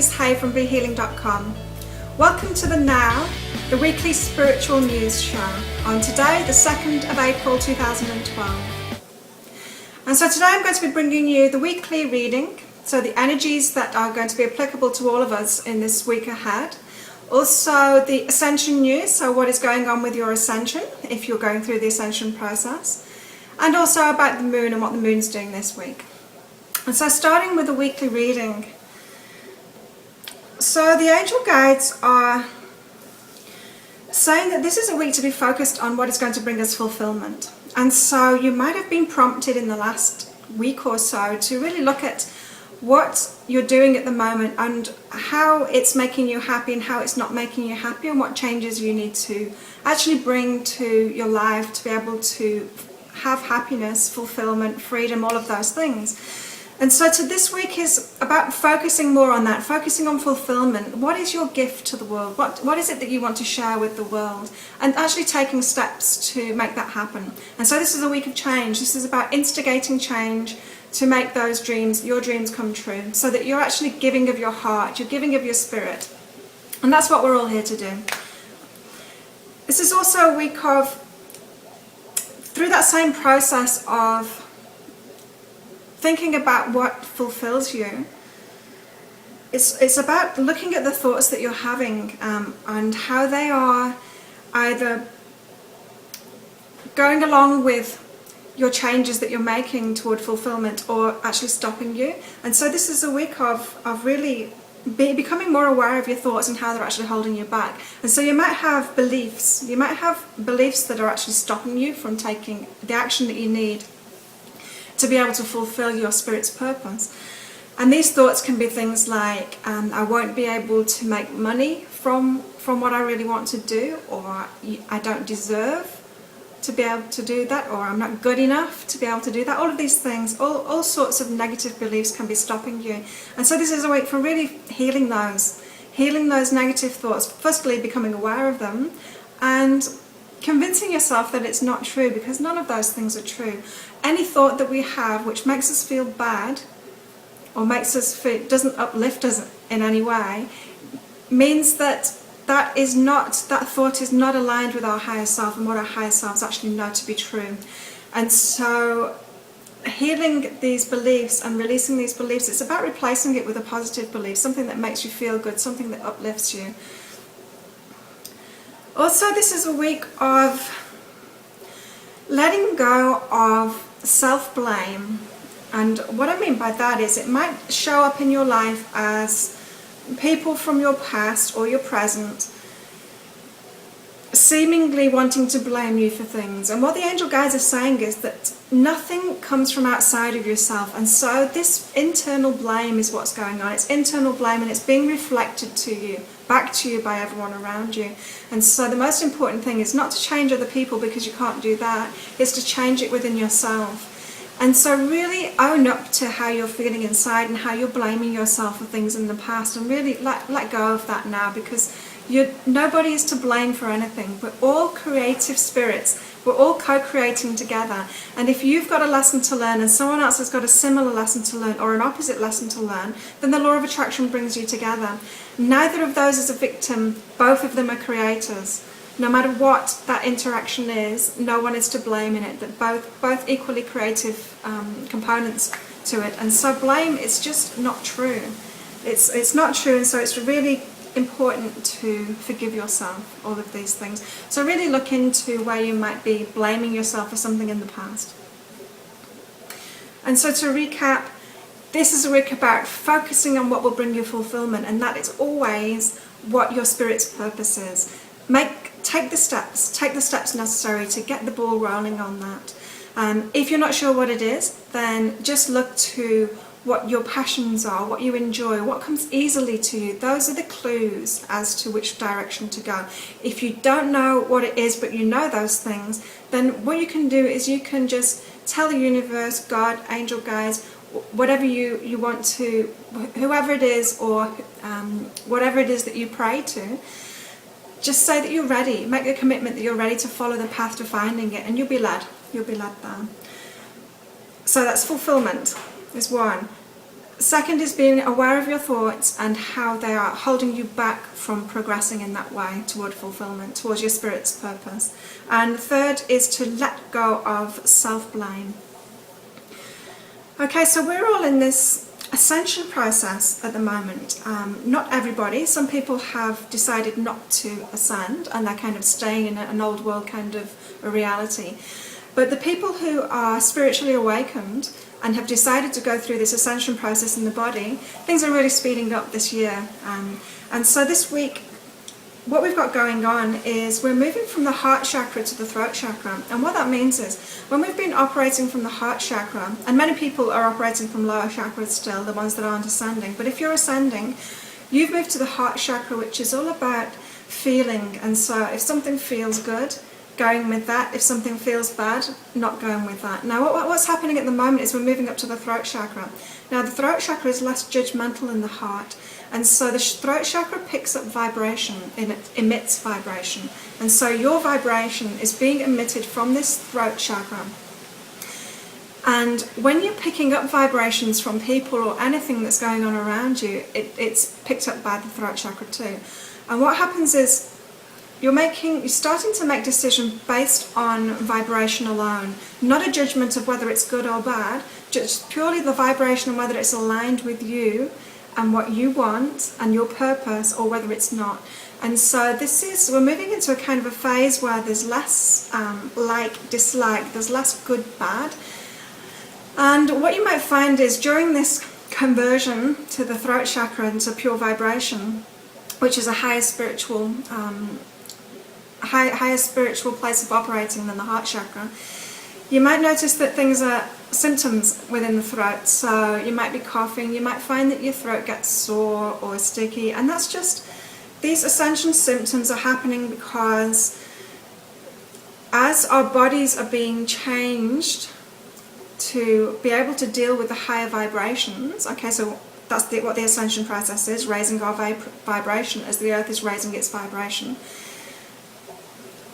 Louise Hay from BeHealing.com. Welcome to the Now, the weekly spiritual news show on today, the 2nd of April 2012. And so today I'm going to be bringing you the weekly reading, so the energies that are going to be applicable to all of us in this week ahead. Also the ascension news, so what is going on with your ascension if you're going through the ascension process. And also about the moon and what the moon's doing this week. And so starting with the weekly reading. So the angel guides are saying that this is a week to be focused on what is going to bring us fulfillment. And so you might have been prompted in the last week or so to really look at what you're doing at the moment and how it's making you happy and how it's not making you happy, and what changes you need to actually bring to your life to be able to have happiness, fulfillment, freedom, all of those things. And so this week is about focusing more on that, focusing on fulfillment. What is your gift to the world? What is it that you want to share with the world? And actually taking steps to make that happen. And so this is a week of change. This is about instigating change to make those dreams, your dreams, come true, so that you're actually giving of your heart, you're giving of your spirit. And that's what we're all here to do. This is also a week of, through that same process of thinking about what fulfills you, it's about looking at the thoughts that you're having and how they are either going along with your changes that you're making toward fulfillment or actually stopping you. And so this is a week of really becoming more aware of your thoughts and how they're actually holding you back. And so you might have beliefs that are actually stopping you from taking the action that you need to be able to fulfill your spirit's purpose. And these thoughts can be things like, I won't be able to make money from what I really want to do, or I don't deserve to be able to do that, or I'm not good enough to be able to do that. All of these things, all sorts of negative beliefs can be stopping you. And so this is a week for really healing those negative thoughts. Firstly, becoming aware of them and convincing yourself that it's not true, because none of those things are true. Any thought that we have which makes us feel bad or makes us feel, doesn't uplift us in any way, means that that thought is not aligned with our higher self and what our higher selves actually know to be true. And so healing these beliefs and releasing these beliefs, it's about replacing it with a positive belief, something that makes you feel good, something that uplifts you. Also, this is a week of letting go of self-blame. And what I mean by that is it might show up in your life as people from your past or your present seemingly wanting to blame you for things. And what the angel guides are saying is that nothing comes from outside of yourself. And so this internal blame is what's going on. It's internal blame, and it's being reflected to you, back to you by everyone around you. And so the most important thing is not to change other people, because you can't do that. It's to change it within yourself. And so really own up to how you're feeling inside and how you're blaming yourself for things in the past, and really let go of that now, because nobody is to blame for anything. We're all creative spirits. We're all co-creating together. And if you've got a lesson to learn and someone else has got a similar lesson to learn or an opposite lesson to learn, then the law of attraction brings you together. Neither of those is a victim. Both of them are creators. No matter what that interaction is, no one is to blame in it. That both equally creative components to it. And so blame is just not true. It's not true, and so it's really important to forgive yourself, all of these things. So really look into where you might be blaming yourself for something in the past. And so to recap, this is a week about focusing on what will bring you fulfillment, and that is always what your spirit's purpose is. Take the steps necessary to get the ball rolling on that. If you're not sure what it is, then just look to what your passions are, what you enjoy, what comes easily to you. Those are the clues as to which direction to go. If you don't know what it is, but you know those things, then what you can do is you can just tell the universe, God, angel guides, whatever you want to, whoever it is, or whatever it is that you pray to, just say that you're ready. Make a commitment that you're ready to follow the path to finding it, and you'll be led there. So that's fulfillment is one. Second is being aware of your thoughts and how they are holding you back from progressing in that way toward fulfillment, towards your spirit's purpose. And third is to let go of self-blame. Okay, so we're all in this ascension process at the moment. Not everybody. Some people have decided not to ascend and they're kind of staying in an old world kind of a reality. But the people who are spiritually awakened and have decided to go through this ascension process in the body, things are really speeding up this year. And so this week, what we've got going on is we're moving from the heart chakra to the throat chakra. And what that means is, when we've been operating from the heart chakra, and many people are operating from lower chakras still, the ones that aren't ascending, but if you're ascending, you've moved to the heart chakra, which is all about feeling. And so if something feels good, going with that. If something feels bad, not going with that. Now what's happening at the moment is we're moving up to the throat chakra. Now the throat chakra is less judgmental than the heart, and so the throat chakra picks up vibration, and it emits vibration, and so your vibration is being emitted from this throat chakra. And when you're picking up vibrations from people or anything that's going on around you, it's picked up by the throat chakra too. And what happens is you're starting to make decisions based on vibration alone, not a judgment of whether it's good or bad, just purely the vibration and whether it's aligned with you and what you want and your purpose, or whether it's not. And so we're moving into a kind of a phase where there's less dislike, there's less good, bad. And what you might find is during this conversion to the throat chakra and to pure vibration, which is a higher spiritual place of operating than the heart chakra, you might notice that things are symptoms within the throat. So you might be coughing, you might find that your throat gets sore or sticky, and that's just, these ascension symptoms are happening because as our bodies are being changed to be able to deal with the higher vibrations. Okay, so that's what the ascension process is, raising our vibration as the earth is raising its vibration.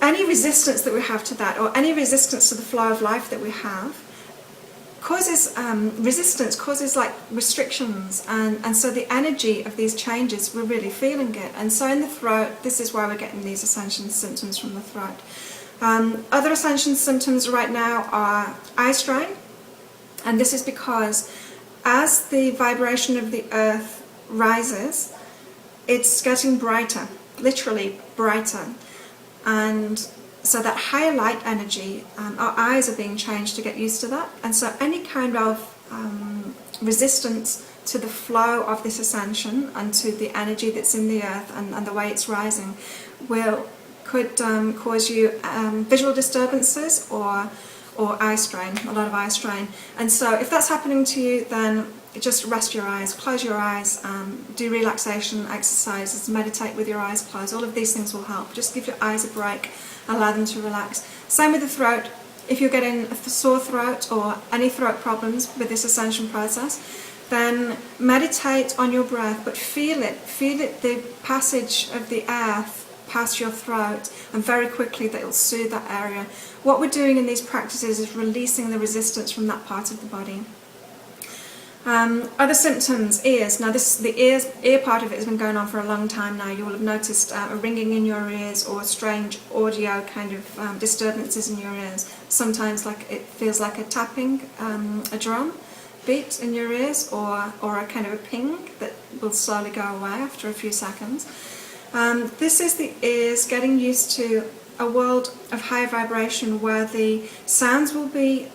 Any resistance that we have to that, or any resistance to the flow of life that we have, causes resistance, causes like restrictions, and so the energy of these changes, we're really feeling it. And so in the throat, this is why we're getting these ascension symptoms from the throat. Other ascension symptoms right now are eye strain, and this is because as the vibration of the earth rises, it's getting brighter, literally brighter. And so that higher light energy, our eyes are being changed to get used to that. And so any kind of resistance to the flow of this ascension and to the energy that's in the earth and the way it's rising could cause you visual disturbances or eye strain, a lot of eye strain. And so if that's happening to you, then just rest your eyes, close your eyes, do relaxation exercises, meditate with your eyes closed. All of these things will help. Just give your eyes a break, allow them to relax. Same with the throat. If you're getting a sore throat or any throat problems with this ascension process, then meditate on your breath, but feel it, the passage of the air past your throat, and very quickly that will soothe that area. What we're doing in these practices is releasing the resistance from that part of the body. Other symptoms, ears. Now the ear part of it has been going on for a long time now. You will have noticed a ringing in your ears or strange audio kind of disturbances in your ears. Sometimes it feels like a tapping, a drum beat in your ears, or a kind of a ping that will slowly go away after a few seconds. This is the ears getting used to a world of high vibration where the sounds will be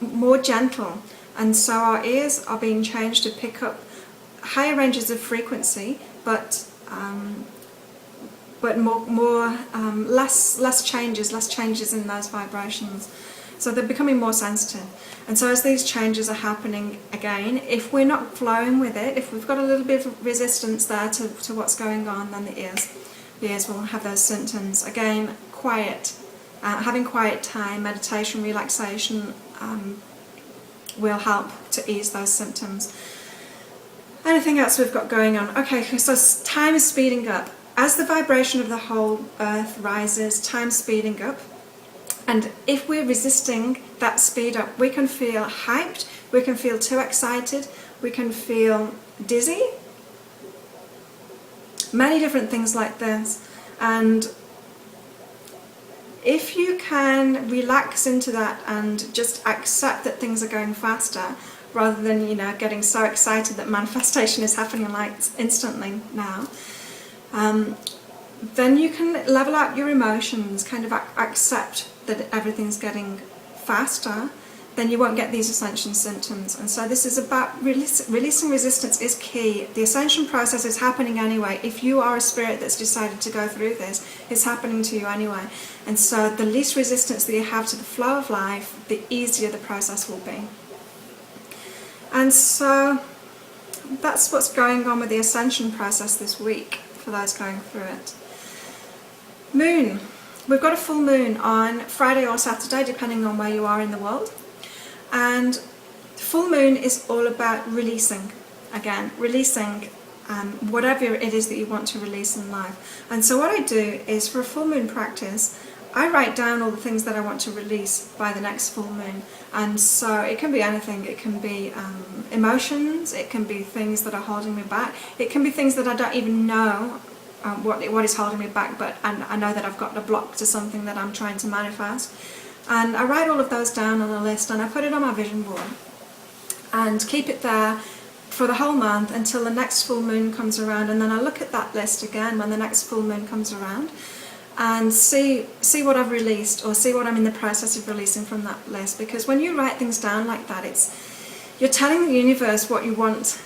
more gentle. And so our ears are being changed to pick up higher ranges of frequency, but less changes in those vibrations. So they're becoming more sensitive. And so as these changes are happening again, if we're not flowing with it, if we've got a little bit of resistance there to what's going on, then the ears will have those symptoms. Again, quiet, having quiet time, meditation, relaxation, will help to ease those symptoms. Anything else we've got going on? Okay, so time is speeding up. As the vibration of the whole earth rises, time's speeding up. And if we're resisting that speed up, we can feel hyped, We can feel too excited. We can feel dizzy. Many different things like this. And if you can relax into that and just accept that things are going faster, rather than, you know, getting so excited that manifestation is happening like instantly now, then you can level out your emotions, kind of accept that everything's getting faster, then you won't get these ascension symptoms. And so this is about releasing resistance is key. The ascension process is happening anyway. If you are a spirit that's decided to go through this, it's happening to you anyway. And so the least resistance that you have to the flow of life, the easier the process will be. And so that's what's going on with the ascension process this week for those going through it. Moon. We've got a full moon on Friday or Saturday, depending on where you are in the world. And full moon is all about releasing. Again, releasing whatever it is that you want to release in life. And so what I do is, for a full moon practice, I write down all the things that I want to release by the next full moon. And so it can be anything. It can be emotions, it can be things that are holding me back, it can be things that I don't even know what is holding me back, but I know that I've got a block to something that I'm trying to manifest. And I write all of those down on a list and I put it on my vision board and keep it there for the whole month until the next full moon comes around. And then I look at that list again when the next full moon comes around and see what I've released, or see what I'm in the process of releasing from that list. Because when you write things down like that, you're telling the universe what you want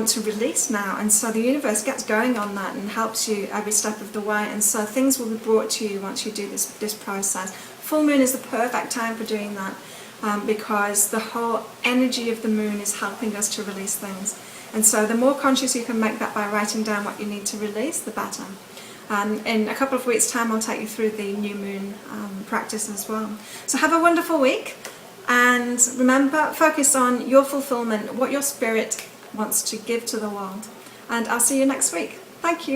to release now, and so the universe gets going on that and helps you every step of the way. And so things will be brought to you once you do this process. Full moon is the perfect time for doing that, because the whole energy of the moon is helping us to release things. And so the more conscious you can make that by writing down what you need to release, the better. In a couple of weeks' time I'll take you through the new moon practice as well. So have a wonderful week, and remember, focus on your fulfillment, what your spirit wants to give to the world. And I'll see you next week. Thank you.